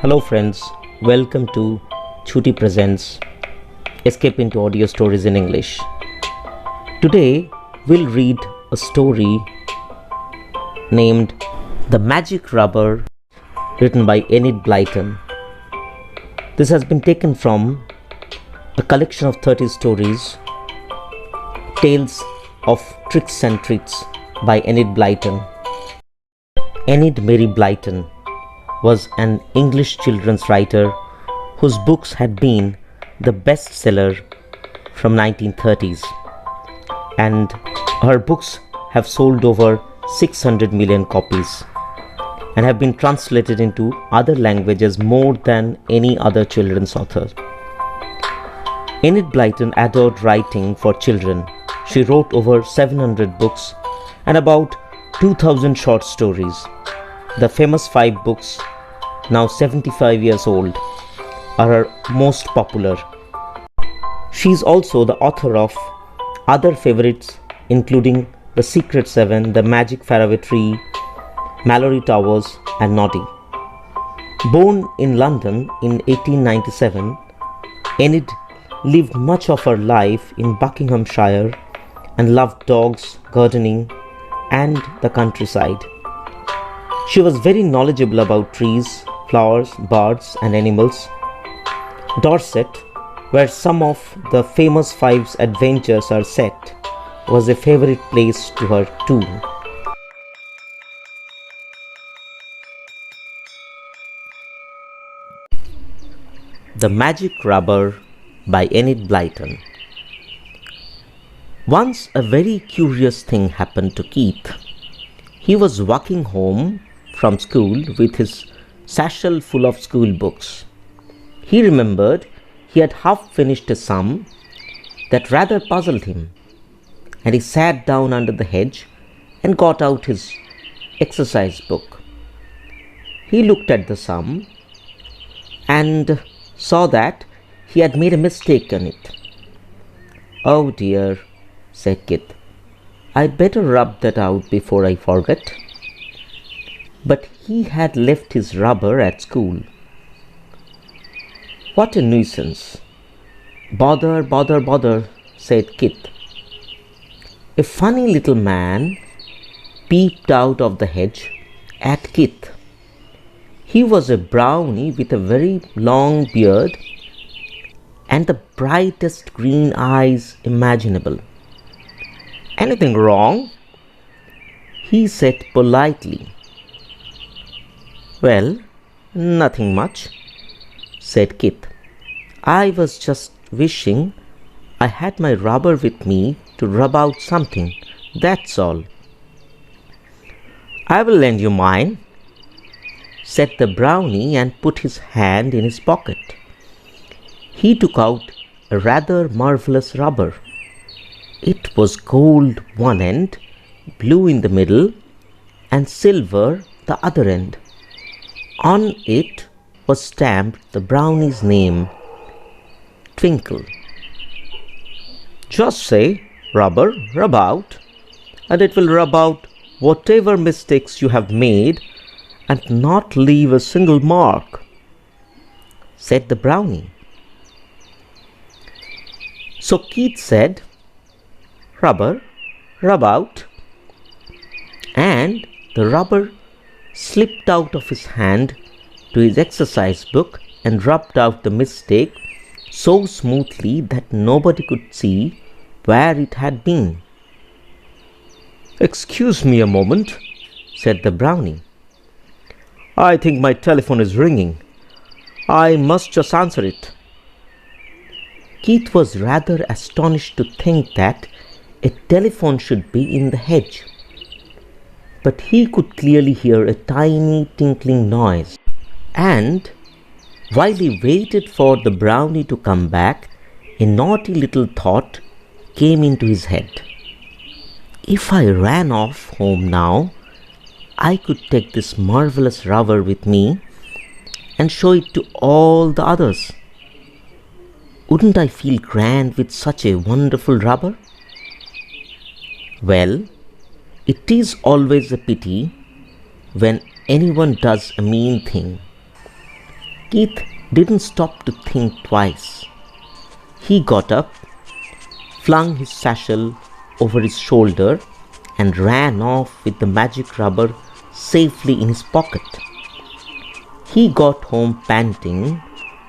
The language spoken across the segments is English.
Hello friends, welcome to Chhuti Presents Escape into audio stories in English. Today we'll read a story named The Magic Rubber, written by Enid Blyton. This has been taken from a collection of 30 stories, Tales of Tricks and Treats by Enid Blyton. Enid Mary Blyton was an English children's writer whose books had been the bestseller from 1930s, and her books have sold over 600 million copies and have been translated into other languages more than any other children's author. Enid Blyton adored writing for children. She wrote over 700 books and about 2,000 short stories. The famous 5 books, now 75 years old, are her most popular. She is also the author of other favorites including The Secret Seven, The Magic Faraway Tree, Mallory Towers and Noddy. Born in London in 1897, Enid lived much of her life in Buckinghamshire and loved dogs, gardening and the countryside. She was very knowledgeable about trees, flowers, birds and animals. Dorset, where some of the famous 5's adventures are set, was a favorite place to her too. The Magic Rubber by Enid Blyton. Once a very curious thing happened to Keith. He was walking home from school with his satchel full of school books. He remembered he had half finished a sum that rather puzzled him, and he sat down under the hedge and got out his exercise book. He looked at the sum and saw that he had made a mistake in it. "Oh dear," said Kit, "I'd better rub that out before I forget." But he had left his rubber at school. "What a nuisance! Bother, bother, bother," said Kit. A funny little man peeped out of the hedge at Kit. He was a brownie with a very long beard and the brightest green eyes imaginable. "Anything wrong?" he said politely. "Well, nothing much," said Kit. "I was just wishing I had my rubber with me to rub out something, that's all." "I will lend you mine," said the brownie and put his hand in his pocket. He took out a rather marvelous rubber. It was gold one end, blue in the middle and silver the other end. On it was stamped the brownie's name, Twinkle. "Just say, 'Rubber, rub out,' and it will rub out whatever mistakes you have made and not leave a single mark," said the brownie. So Keith said, "Rubber, rub out," and the rubber slipped out of his hand to his exercise book and rubbed out the mistake so smoothly that nobody could see where it had been. "Excuse me a moment," said the brownie. "I think my telephone is ringing. I must just answer it." Keith was rather astonished to think that a telephone should be in the hedge, but he could clearly hear a tiny tinkling noise. And while he waited for the brownie to come back, a naughty little thought came into his head. "If I ran off home now, I could take this marvelous rubber with me and show it to all the others. Wouldn't I feel grand with such a wonderful rubber?" Well, it is always a pity when anyone does a mean thing. Keith didn't stop to think twice. He got up, flung his satchel over his shoulder, and ran off with the magic rubber safely in his pocket. He got home panting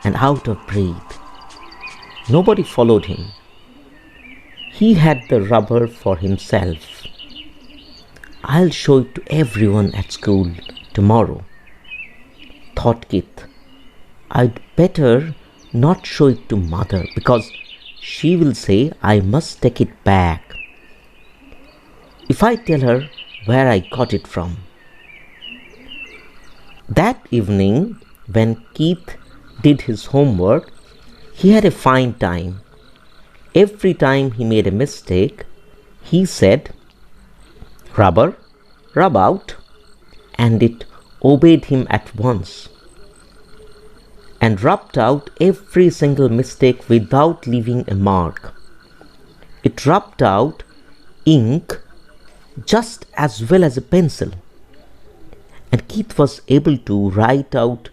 and out of breath. Nobody followed him. He had the rubber for himself. "I'll show it to everyone at school tomorrow," thought Keith. "I'd better not show it to Mother because she will say I must take it back. If I tell her where I got it from." That evening, when Keith did his homework, he had a fine time. Every time he made a mistake, he said, "Rubber, rub out," and it obeyed him at once, and rubbed out every single mistake without leaving a mark. It rubbed out ink just as well as a pencil, and Keith was able to write out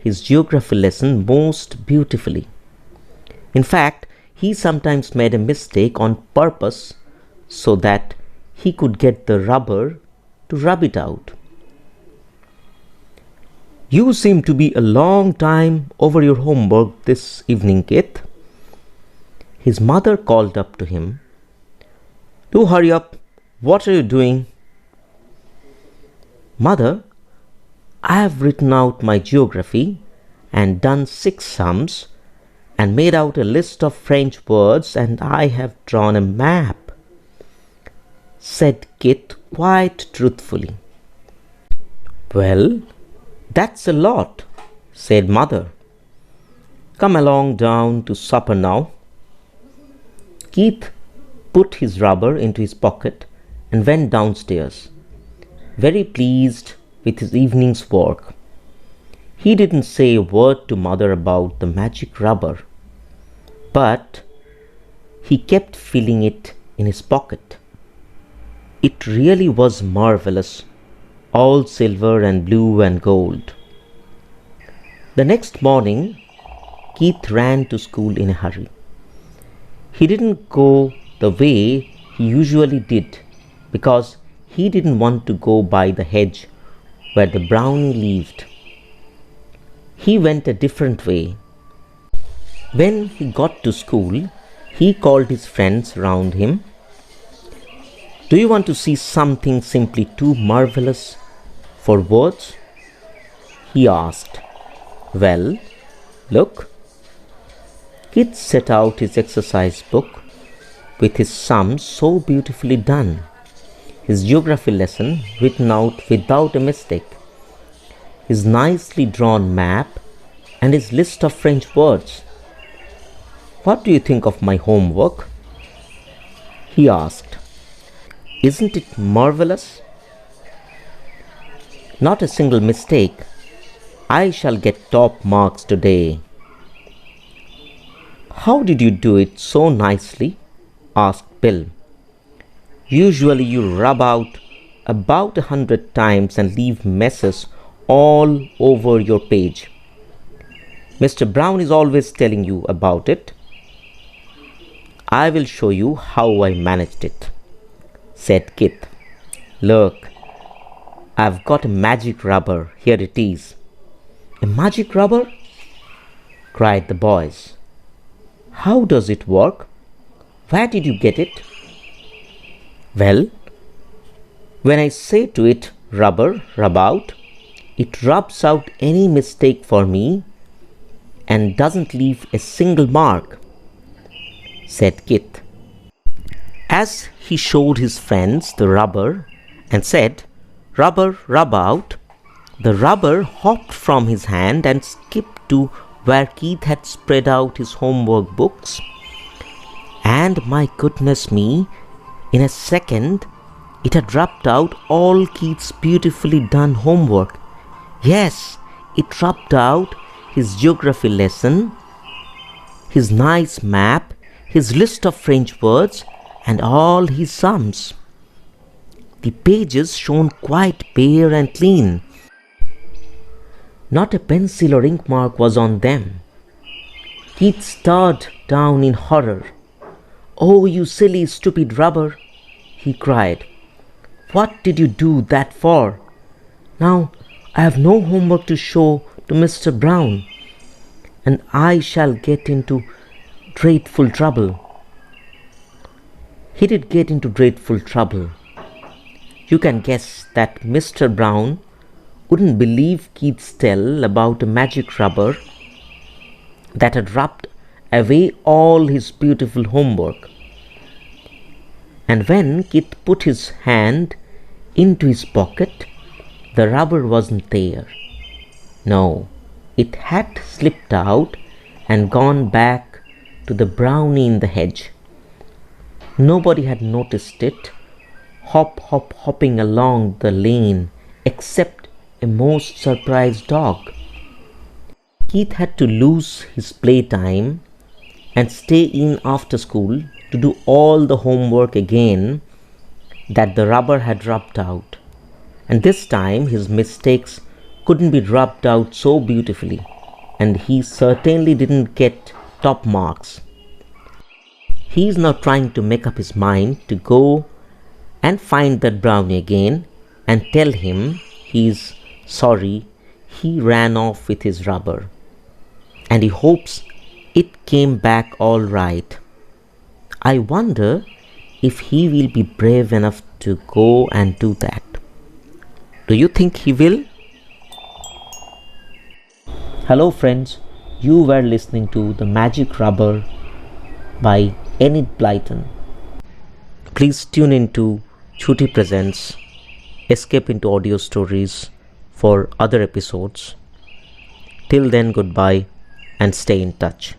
his geography lesson most beautifully. In fact, he sometimes made a mistake on purpose so that he could get the rubber to rub it out. "You seem to be a long time over your homework this evening, Keith," his mother called up to him. "Do hurry up. What are you doing?" "Mother, I have written out my geography and done 6 sums and made out a list of French words, and I have drawn a map," said Keith quite truthfully. "Well, that's a lot," said Mother. "Come along down to supper now." Keith put his rubber into his pocket and went downstairs, very pleased with his evening's work. He didn't say a word to Mother about the magic rubber, but he kept feeling it in his pocket. It really was marvelous, all silver and blue and gold. The next morning, Keith ran to school in a hurry. He didn't go the way he usually did because he didn't want to go by the hedge where the brownie lived. He went a different way. When he got to school, he called his friends round him. "Do you want to see something simply too marvelous for words?" he asked. "Well, look." Keith set out his exercise book with his sums so beautifully done, his geography lesson written out without a mistake, his nicely drawn map, and his list of French words. "What do you think of my homework?" he asked. "Isn't it marvelous? Not a single mistake. I shall get top marks today." "How did you do it so nicely?" asked Bill. "Usually you rub out about 100 times and leave messes all over your page. Mr. Brown is always telling you about it." "I will show you how I managed it," said Keith. "Look, I've got a magic rubber. Here it is." "A magic rubber?" cried the boys. "How does it work? Where did you get it?" "Well, when I say to it, 'Rubber, rub out,' it rubs out any mistake for me and doesn't leave a single mark," said Keith. As he showed his friends the rubber and said, "Rubber, rub out," the rubber hopped from his hand and skipped to where Keith had spread out his homework books. And my goodness me, in a second, it had rubbed out all Keith's beautifully done homework. Yes, it rubbed out his geography lesson, his nice map, his list of French words, and all his sums. The pages shone quite bare and clean. Not a pencil or ink mark was on them. Keith stared down in horror. "Oh, you silly, stupid rubber!" he cried. "What did you do that for? Now I have no homework to show to Mr. Brown, and I shall get into dreadful trouble." He did get into dreadful trouble. You can guess that Mr. Brown wouldn't believe Keith's tale about a magic rubber that had rubbed away all his beautiful homework. And when Keith put his hand into his pocket, the rubber wasn't there. No, it had slipped out and gone back to the brownie in the hedge. Nobody had noticed it, hopping along the lane, except a most surprised dog. Keith had to lose his playtime and stay in after school to do all the homework again that the rubber had rubbed out. And this time his mistakes couldn't be rubbed out so beautifully, and he certainly didn't get top marks. He is now trying to make up his mind to go and find that brownie again and tell him he's sorry he ran off with his rubber, and he hopes it came back all right. I wonder if he will be brave enough to go and do that. Do you think he will? Hello friends, you were listening to The Magic Rubber by Enid Blyton. Please tune in to Chhuti Presents Escape into Audio Stories for other episodes. Till then, goodbye and stay in touch.